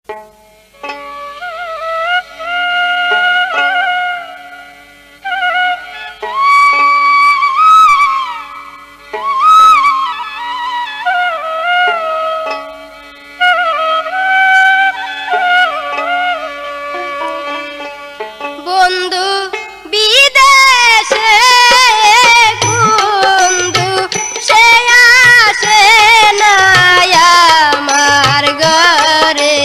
বন্ধু বিদেশে বন্ধু সে আসে না আমার ঘরে।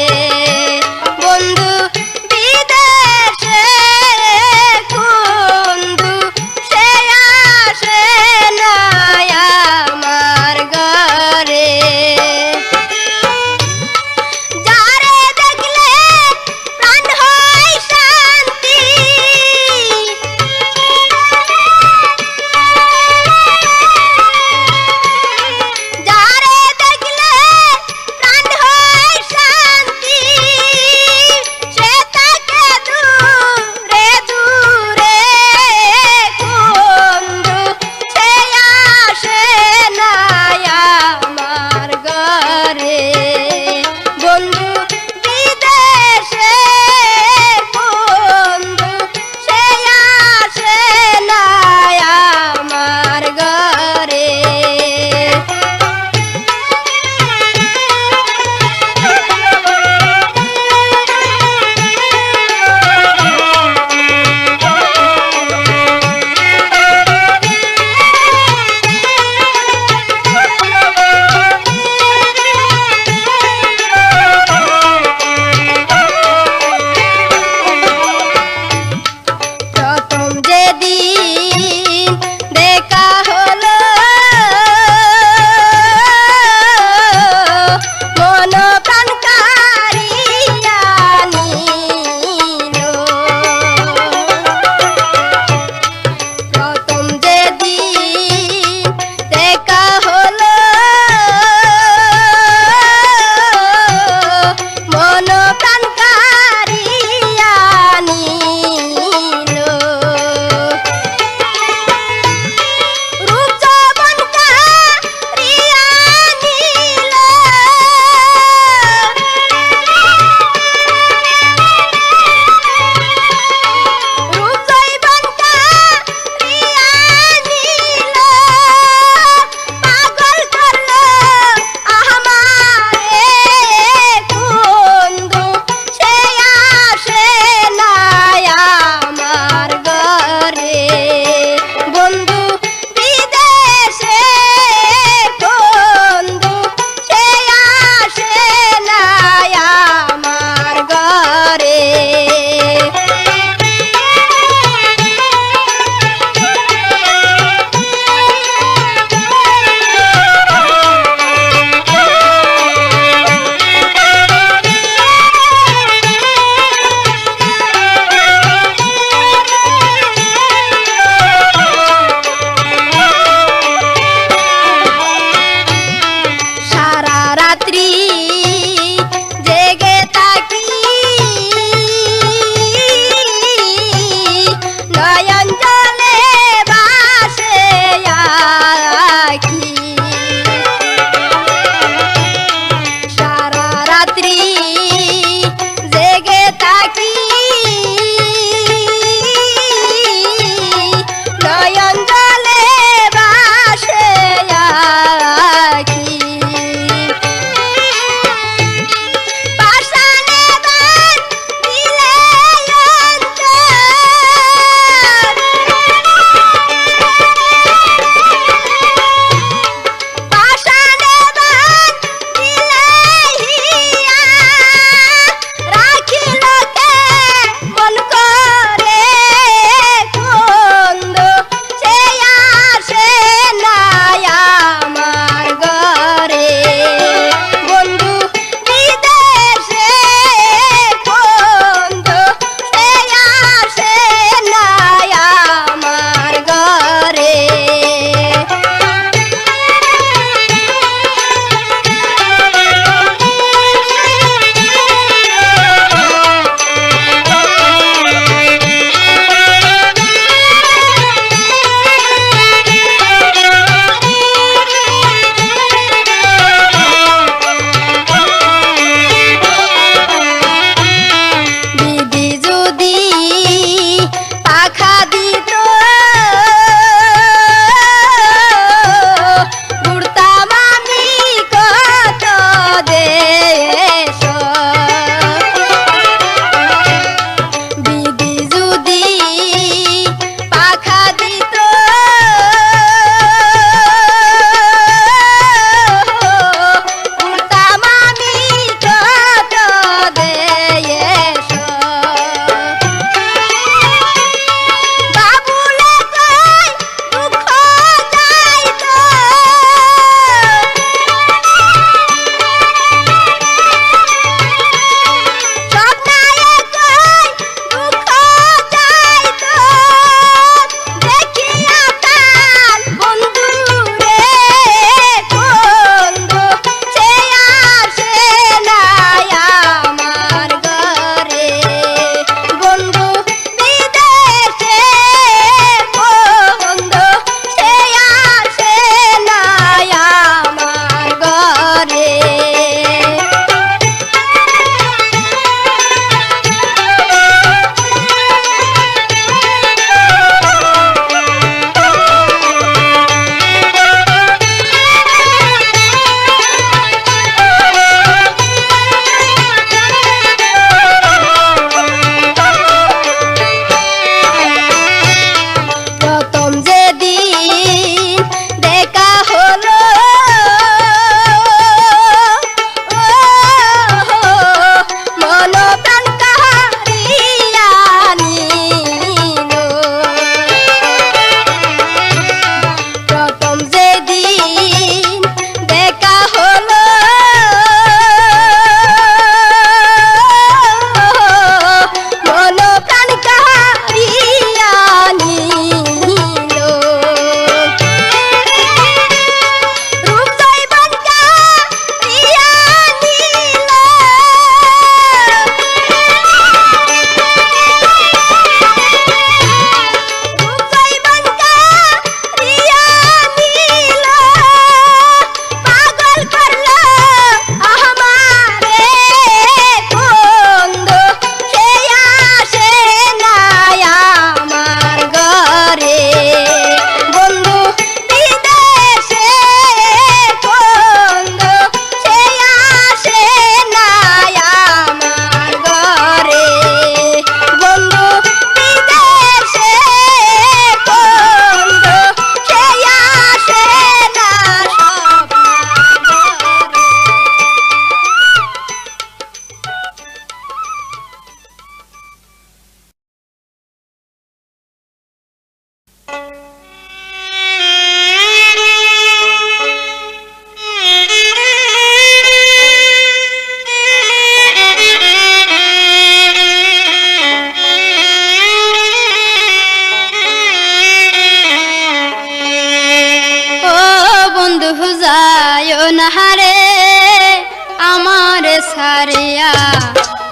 সারিয়া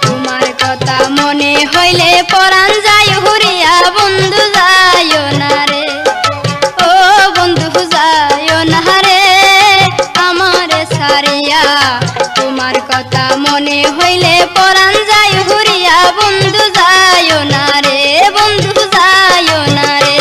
তোমার কথা মনে হইলে পরাণ যায় হুরিয়া বন্ধু যাইও না রে ও বন্ধু যাইও না রে আমারে সারিয়া তোমার কথা মনে হইলে পরাণ যায় হুরিয়া বন্ধু যাইও না রে বন্ধু যাইও না রে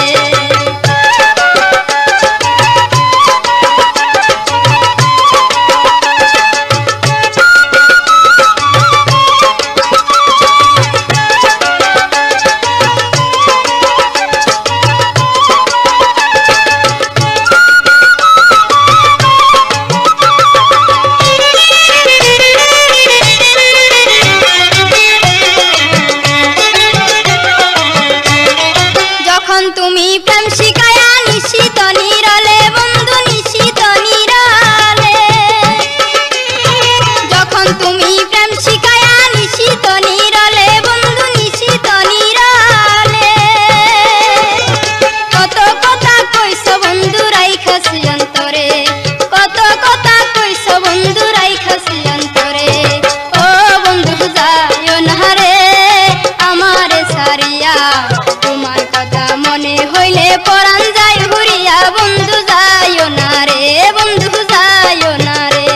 তুমি প্রেম শিখায়া নিশিত নিরলে বন্ধু নিশিত নিরলে যখন তুমি প্রেম শিখায়া নিশিত নিরলে বন্ধু নিশিত নিরলে কত কথা কইছ বন্ধু রাইখাছি অন্তরে কত কথা কইছ বন্ধু রাইখাছি অন্তরে ও বন্ধু যাইও না রে আমারে সারিয়া তোমার কথা মনে হইলে পরাণ যায় হুরিয়া বন্ধু যাইও না রে বন্ধু যাইও না রে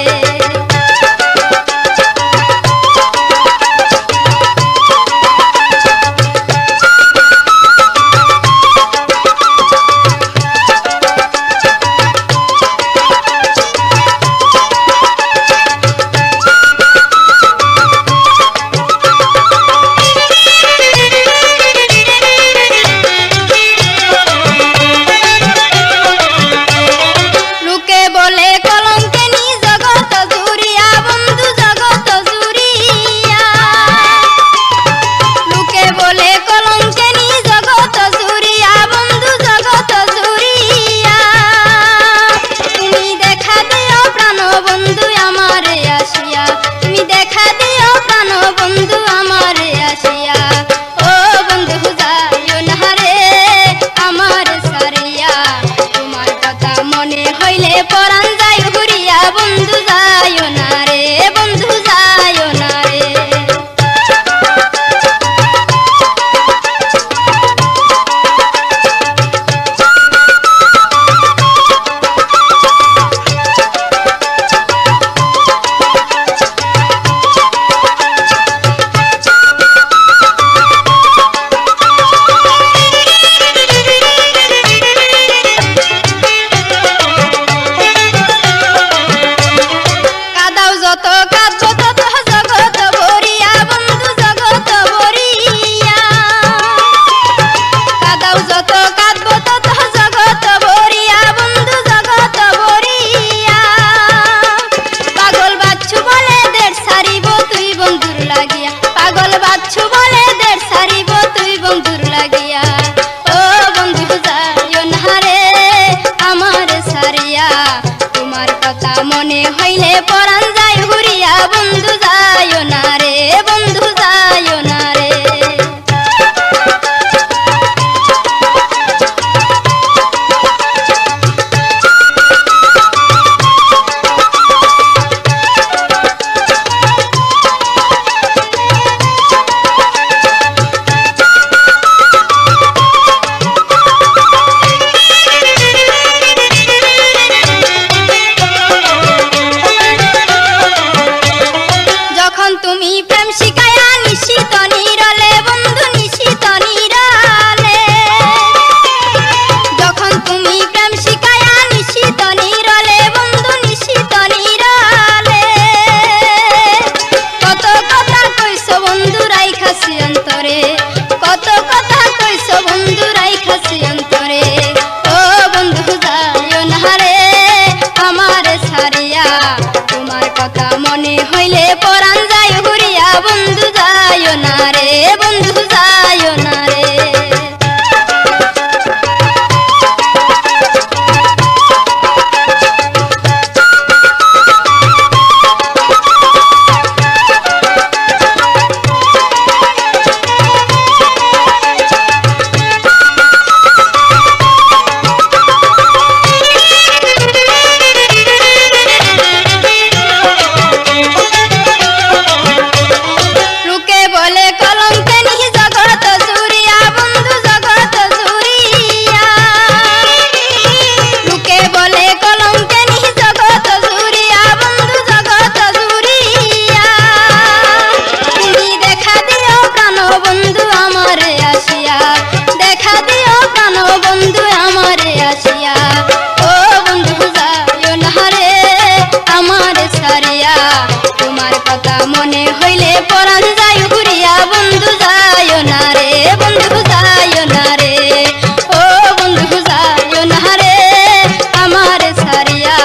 পরাণ যায় হুরিয়া বন্ধু যাইও না রে বন্ধু যাইও না রে মনে হইলে পরাণ যায় হুরিয়া বন্ধু যাইও না রে বন্ধু যাইও না রে তুমি প্রেম শিখায়া নিশিত নিরলে বন্ধু নিশিত নিরলে যখন তুমি প্রেম শিখায়া নিশিত নিরলে বন্ধু নিশিত নিরলে কত কথা কইছ বন্ধু রাইখাছি অন্তরে কত কথা কইছ বন্ধু রাইখাছি অন্তরে ও বন্ধু যাইও না রে আমারে সারিয়া তোমার কথা মনে হইলে পরাণ যায় হুরিয়া বন্ধু যাইও না রে বন্ধু যাইও না রে পরাণ যায় ঘুরিয়া বন্ধু যায় না রে বন্ধু যায় না রে ও বন্ধু যায় না রে আমার সারিয়া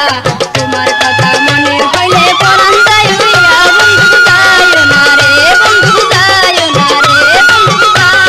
তোমার কথা মনে হইলে পরাণ যায় ঘুরিয়া বন্ধু যায় না রে বন্ধু যায় না রে বন্ধু যায়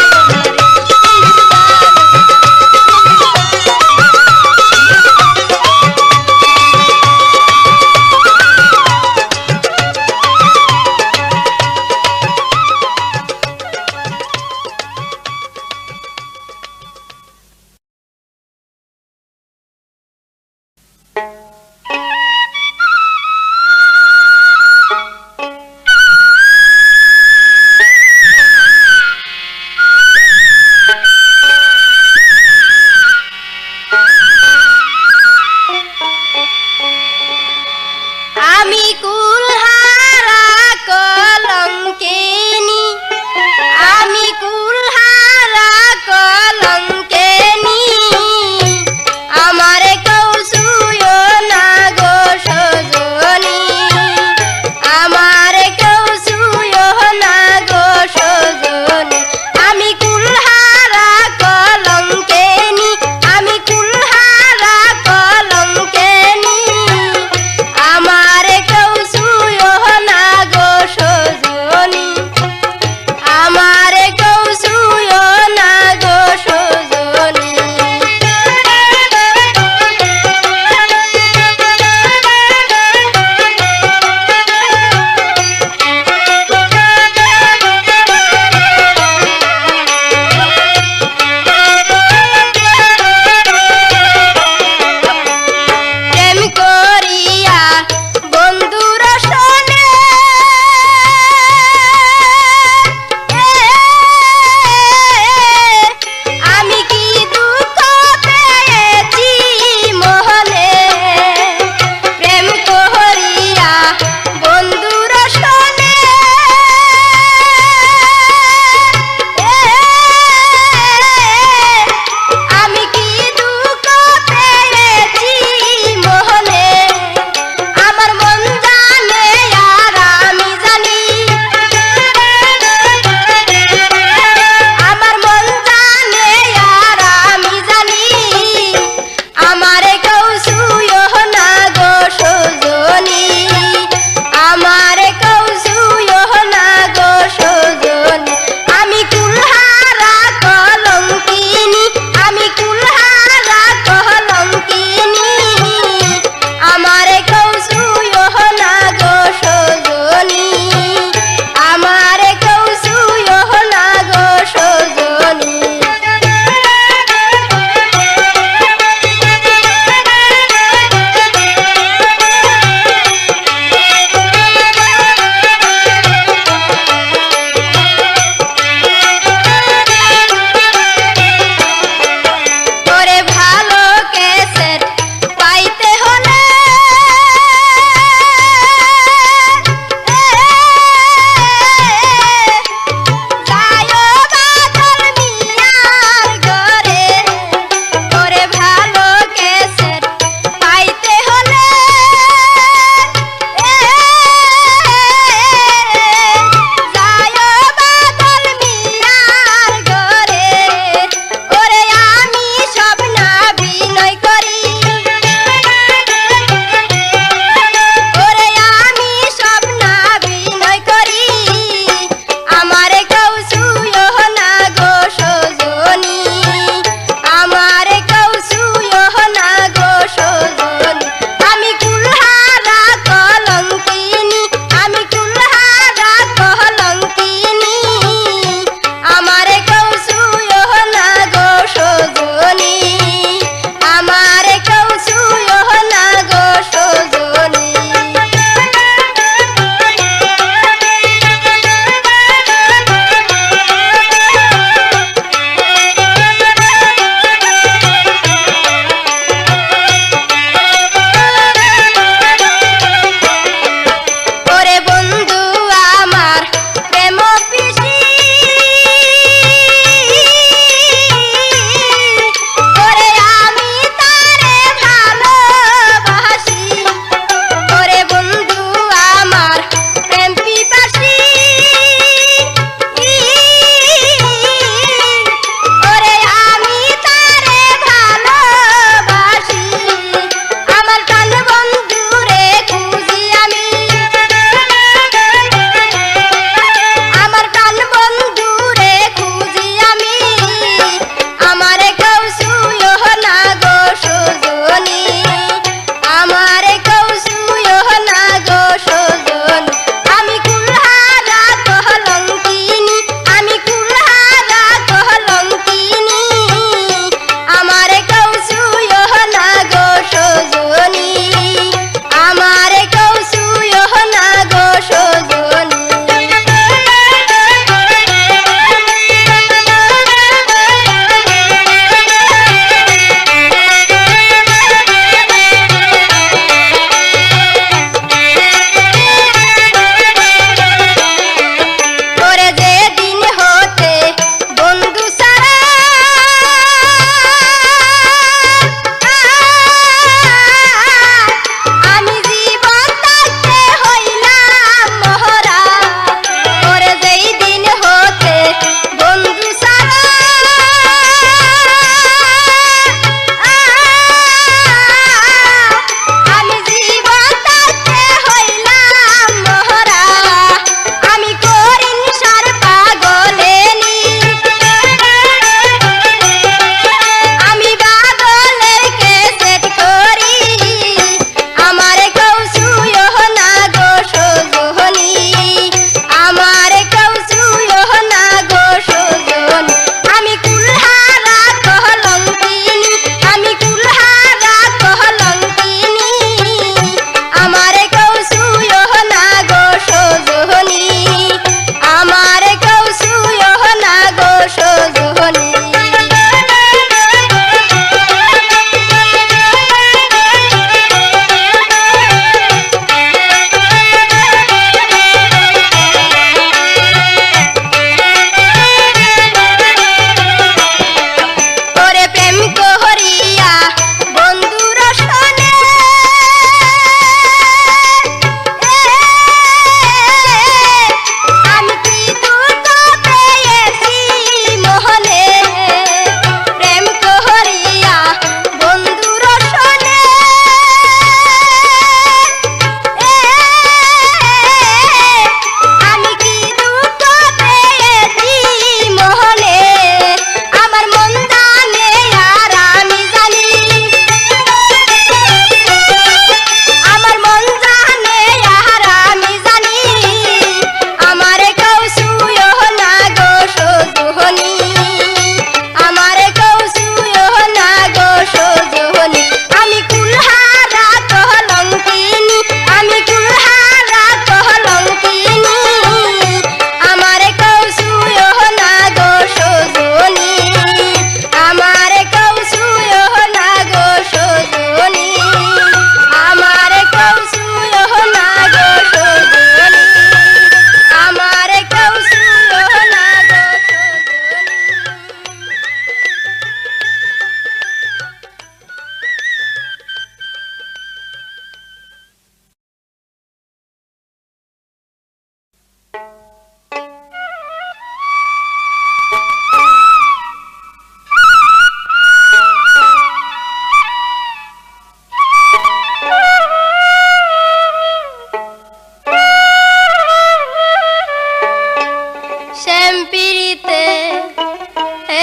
পিরিতে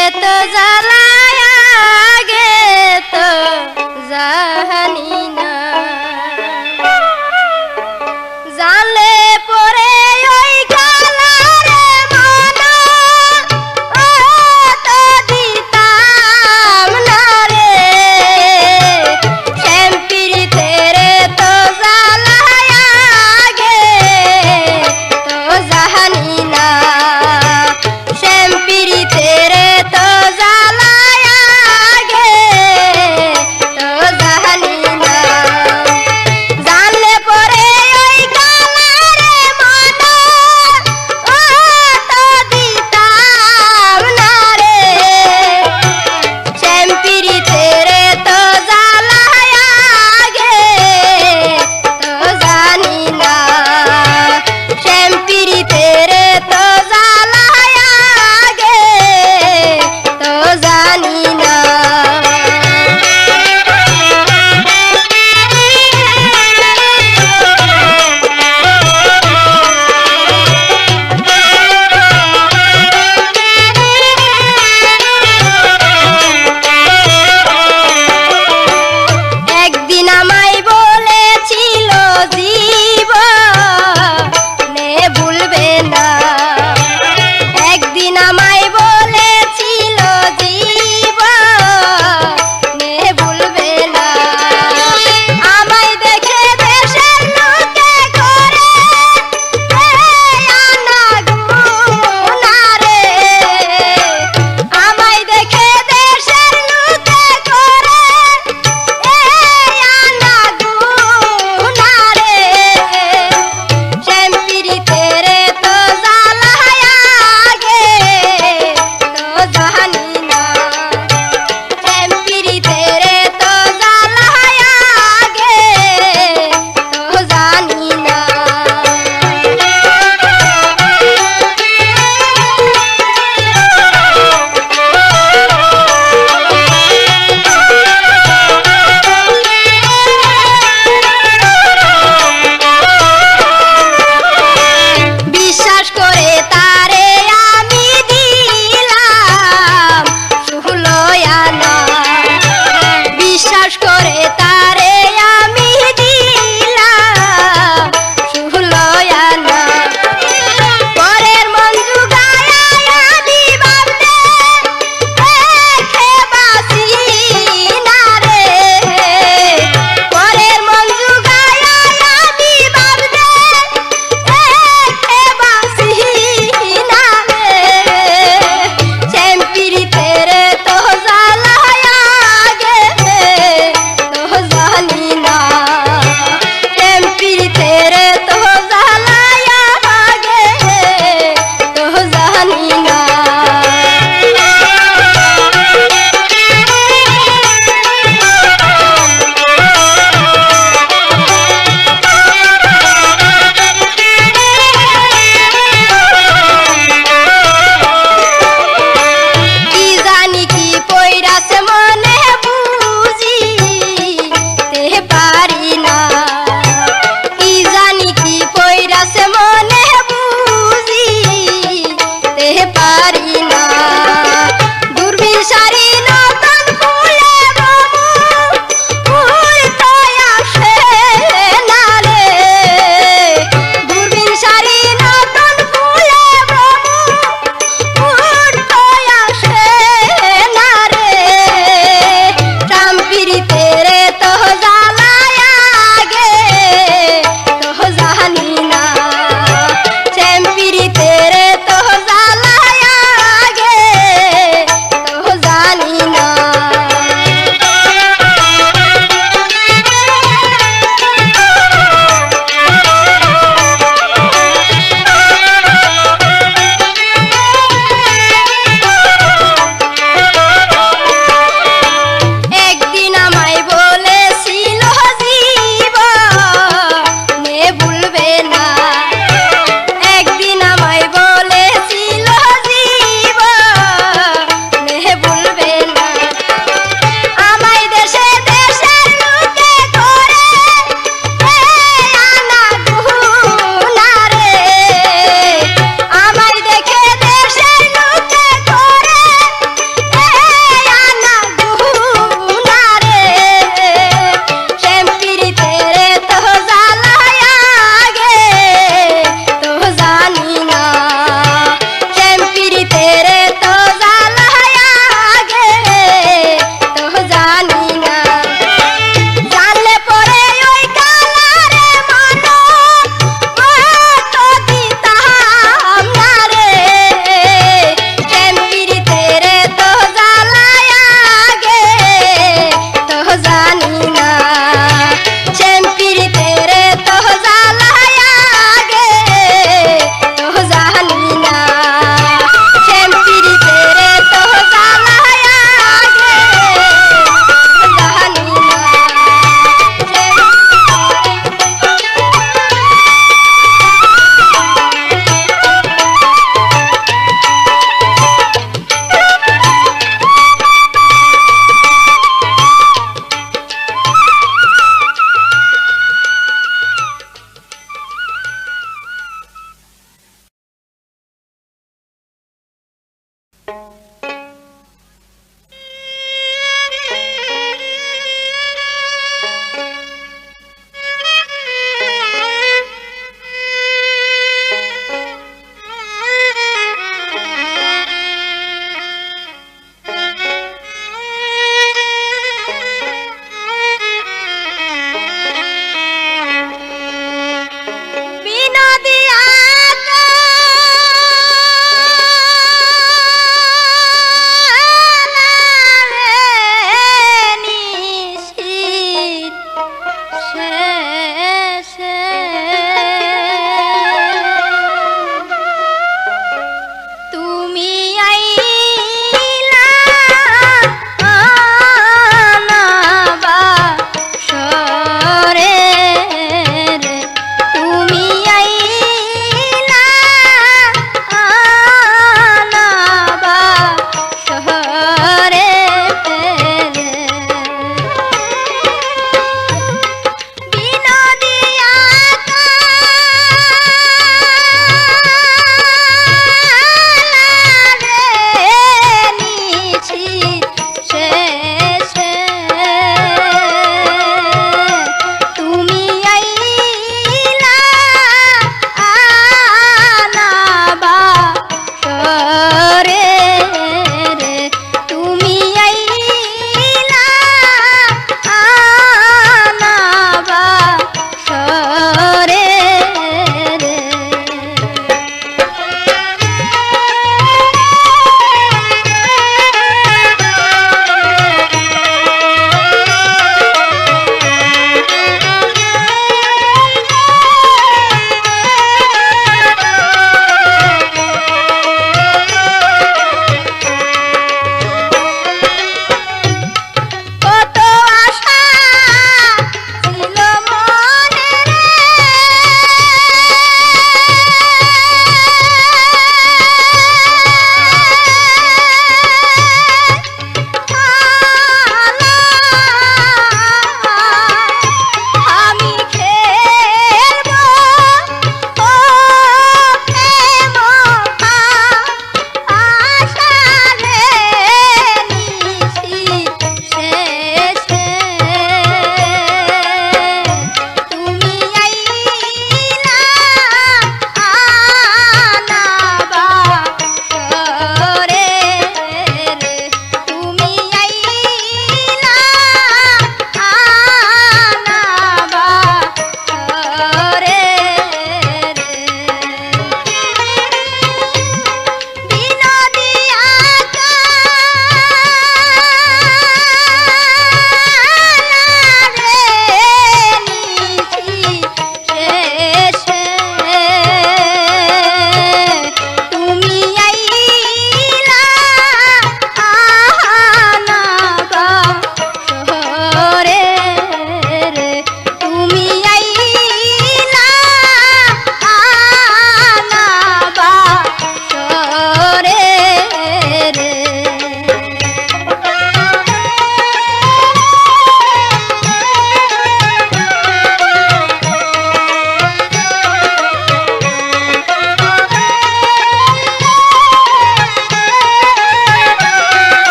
এত জ্বালায় আগে তো জানি না জানলে পরে ওই গালারে মানা ও তো দিতাম না রে শ্যাম পিরিতে রে তো জ্বালায় আগে তো জানি না শ্যাম পিরিতে রে তো জ্বালায় আগে তো জানি না জানলে পরে ওই গালারে মানা ও তো দিতাম না রে শ্যাম পিরিতে রে তো জ্বালায় আগে তো জানি না শ্যাম পিরিতে রে তো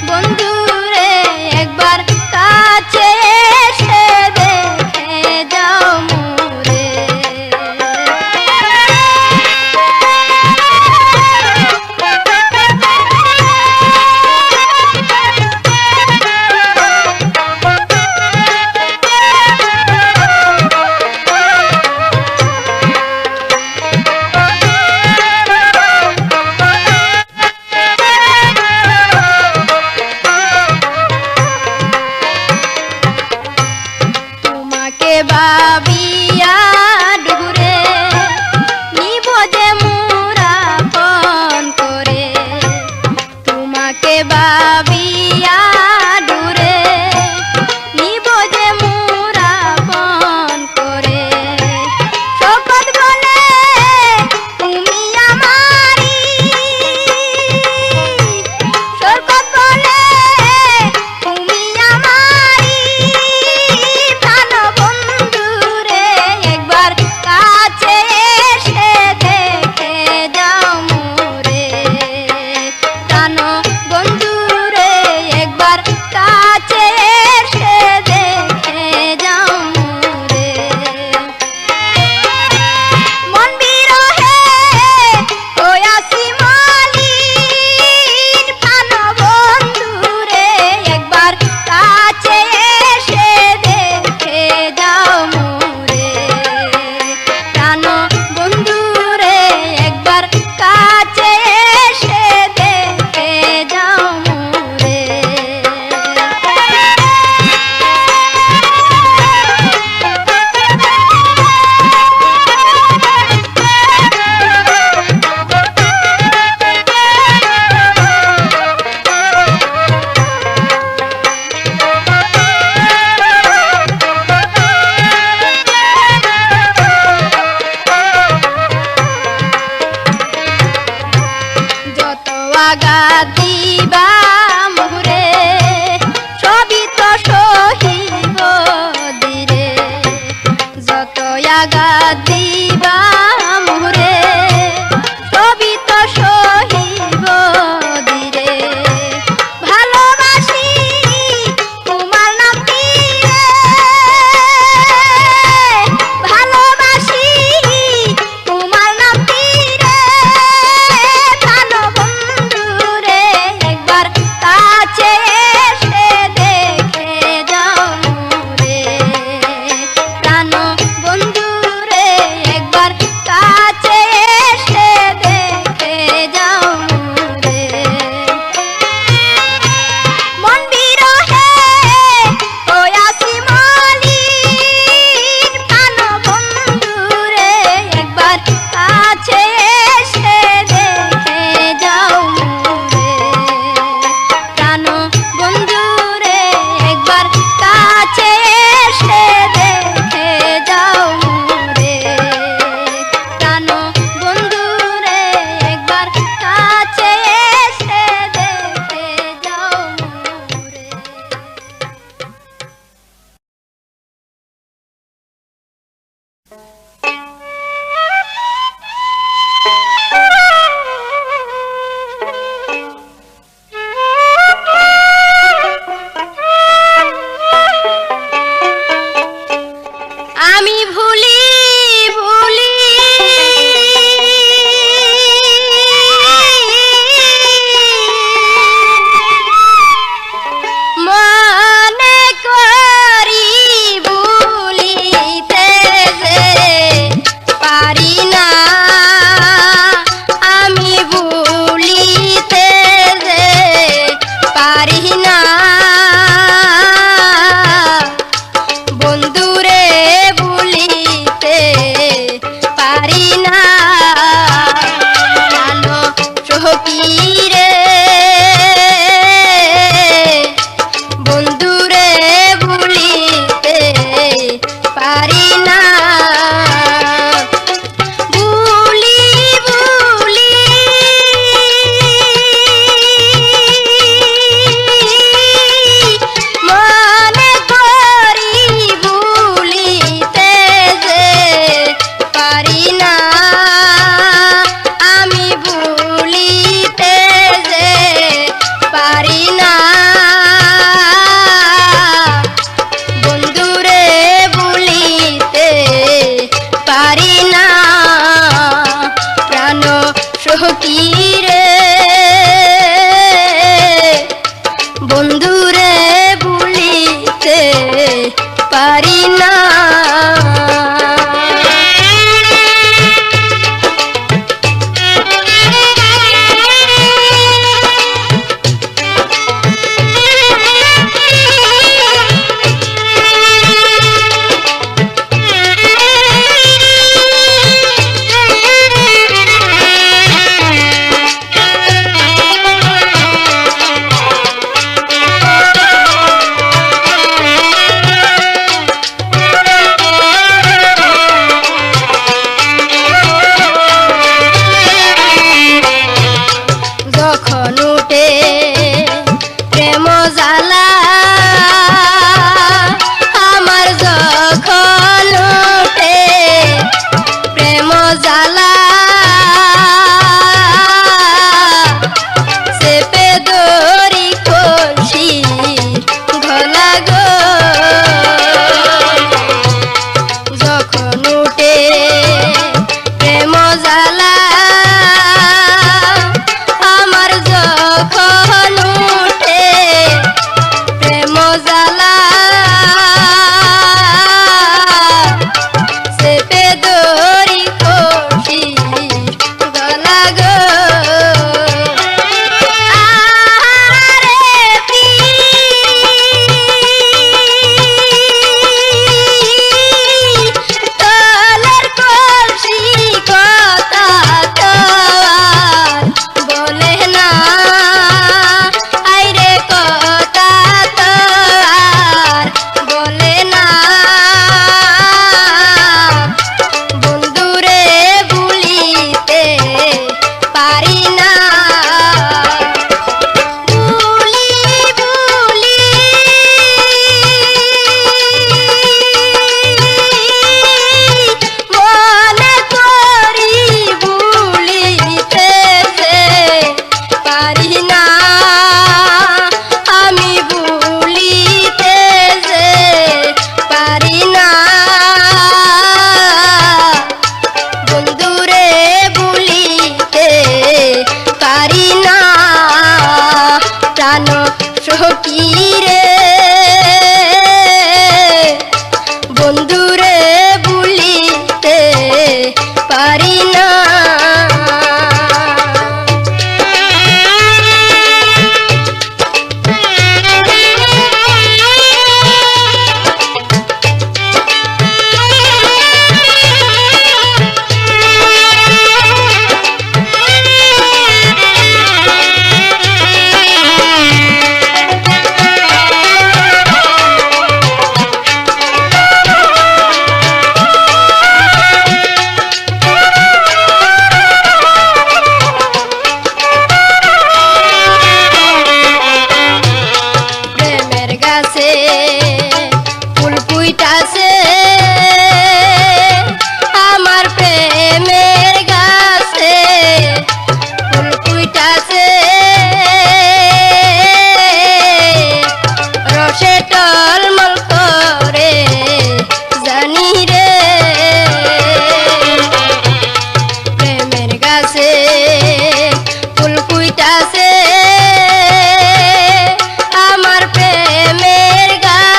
বন্ধুরে একবার কাছে এসে দেখে যাও মোরে। তোমাকে ভাবিয়া ডুরে নিব যে মোরা পণ করে, তোমাকে ভাবিয়া ডুরে নিব যে মোরা পণ করে। শপথ বলে তুমি আমারি, শপথ বলে তুমি আমারি প্রাণ বন্ধুরে একবার কাছে এসে দেখে যাও মোরে। প্রাণ বন্ধুরে একবার কাছে এসে দেখে যাও মোরে। মন বিরহে হইয়াছি মলিন, প্রাণ বন্ধুরে একবার কাছে এসে দেখে যাও মোরে। প্রাণ বন্ধুরে একবার কাছে এসে দেখে যাও মোরে। যত আঘাত দিবা মোরে সবই তো সহিব ধীরে, যত আঘাত দিবা মোরে সবই তো সহিব ধীরে। ভালোবাসি তোমার নামটি রে, ভালোবাসি তোমার নামটি রে। প্রাণ বন্ধুরে একবার কাছে এসে দেখে যাও মোরে। প্রাণ বন্ধুরে একবার কাছে এসে দেখে যাও মোরে। মন বিরহে হইয়াছি মলিন, প্রাণ বন্ধুরে একবার কাছে এসে দেখে যাও মোরে। প্রাণ বন্ধুরে একবার কাছে এসে দেখে যাও মোরে। প্রাণ বন্ধুরে একবার কাছে এসে দেখে যাও মোরে। আমি ভুলি ভুলি মনে করি ভুলিতে যে পারি না, আমি ভুলিতে যে পারি না। বন্ধুরে ভুলিতে পারি না, প্রাণ সখীরে বন্ধুরে ভুলিতে পারি না। ভুলি ভুলি বন্ধুরে ভুলিতে পারি না। যখন উঠে প্রেম জ্বালা আমার, যখন উঠে প্রেম জ্বালা চেপে দড়ি কলসি গলা গো। যখন উঠে প্রেম জ্বালা আমার, যখন উঠে প্রেম জ্বালা চেপে দড়ি কলসি গলা গো। আহারে তলের কলসি কথা তো আর বলে না, আইরে কথা তো আর বলে না। বন্ধুরে ভুলিতে পারি না। ভুলি ভুলি মনে করি, ভুলিতে পারি না। আমি ভুলিতে পারি না। বন্ধুরে ভুলিতে পারি না। প্রাণ সখী রে, বন্ধুরে ভুলিতে পারি না। প্রেমের গাছে ফুল ফুইটাছে, আমার প্রেমের গাছে ফুল ফুইটাছে। রসে টলমল করে জানি রে, প্রেমের গাছে ফুল ফুইটাছে, আমার প্রেমের গাছে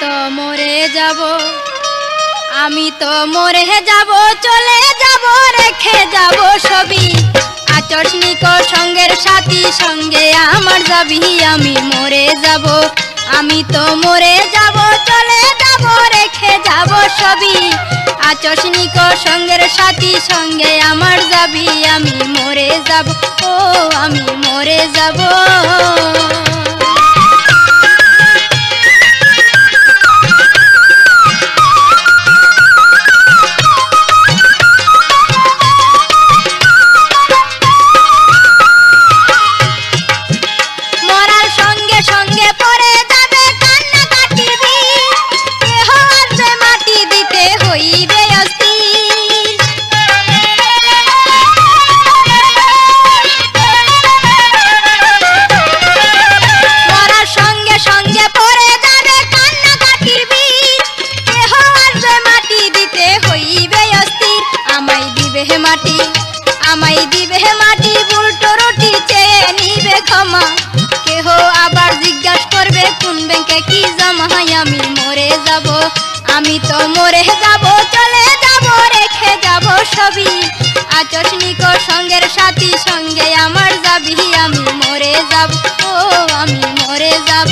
তো মরে যাব, আমি তো মরে যাব, চলে যাব, রেখে যাব সবই আচর্ষণিক সঙ্গের সাথী, সঙ্গে আমার যাবি, আমি মরে যাব, আমি তো মরে যাব, চলে যাব, রেখে যাব সবই আচর্ষণিক সঙ্গের সাথী, সঙ্গে আমার যাবি, আমি মরে যাব, ও আমি মরে যাব। আমায় দিবে মাটি, উল্টো রুটি চেয়ে নিবে ক্ষমা, কেহ আবার জিজ্ঞাসা করবে কোন ব্যাংকে কি জমা। আমি মরে যাব, আমি তো মরে যাব, চলে যাব, রেখে যাব সবই আচর্ষণিক সঙ্গের সাথী, সঙ্গে আমার যাবি, আমি মরে যাব, ও আমি মরে যাব।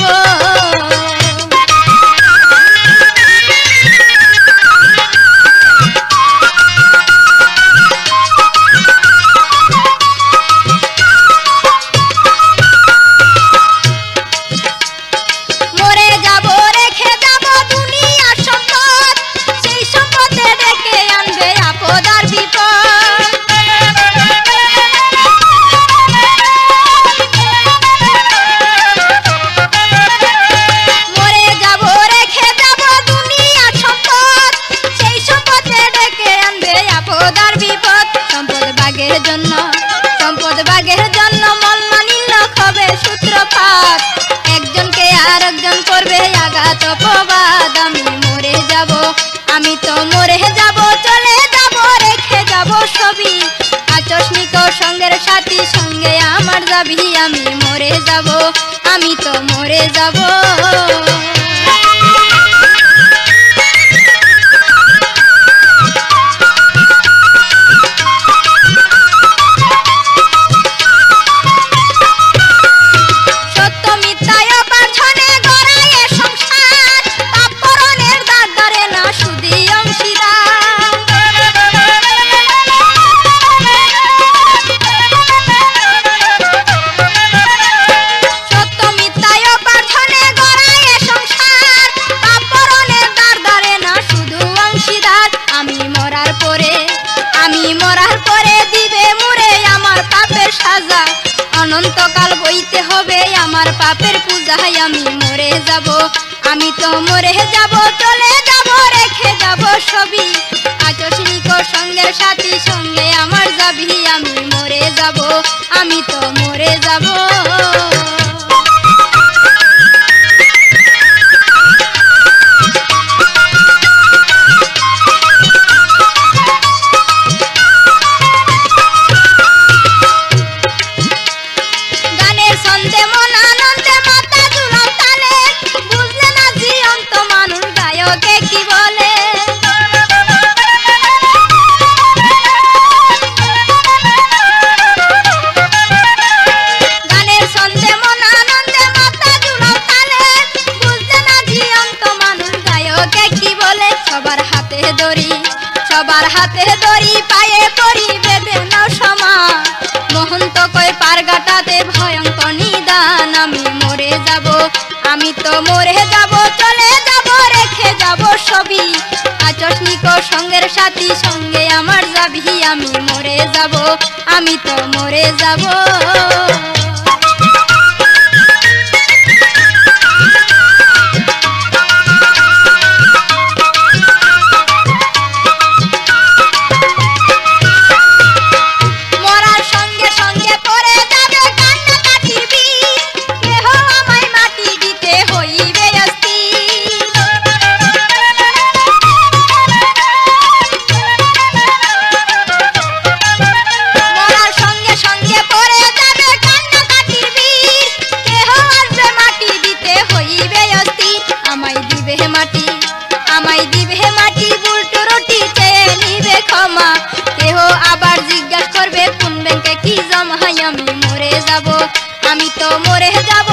সম্পদ বাগের জন্য মন মানিন্য হবে সূত্রপাত, একজনকে আর একজন করবে আঘাত অপবাদ। আমি মরে যাব, আমি তো মরে যাব, চলে যাব, রেখে যাব সবই আচর্ষণিক সঙ্গের সাথী, সঙ্গে আমার যাবি, আমি মরে যাব, আমি তো মরে যাব। অনন্তকাল বইতে হবে আমার পাপের পূজায়, আমি মরে যাব, আমি তো মরে যাব, চলে যাব, রেখে যাব সবই আচর্ষণিক সঙ্গের সাথী, সঙ্গে আমার যাবি, আমি মরে যাব, আমি তো মরে যাব। সবার হাতে দড়ি, পায়ে পরি, বেঁধে নাও সমা, মহন্ত কয় পার গাটাতে ভয়ঙ্কর নিদান। আমি মরে যাব, আমি তো মরে যাব, চলে যাব, রেখে যাব সবই আচর্ষণিক সঙ্গের সাথী, সঙ্গে আমার যাবি, আমি মরে যাব, আমি তো মরে যাব। মরার সঙ্গে সঙ্গে পড়ে যাবে যাব, আমি তো মরে যাব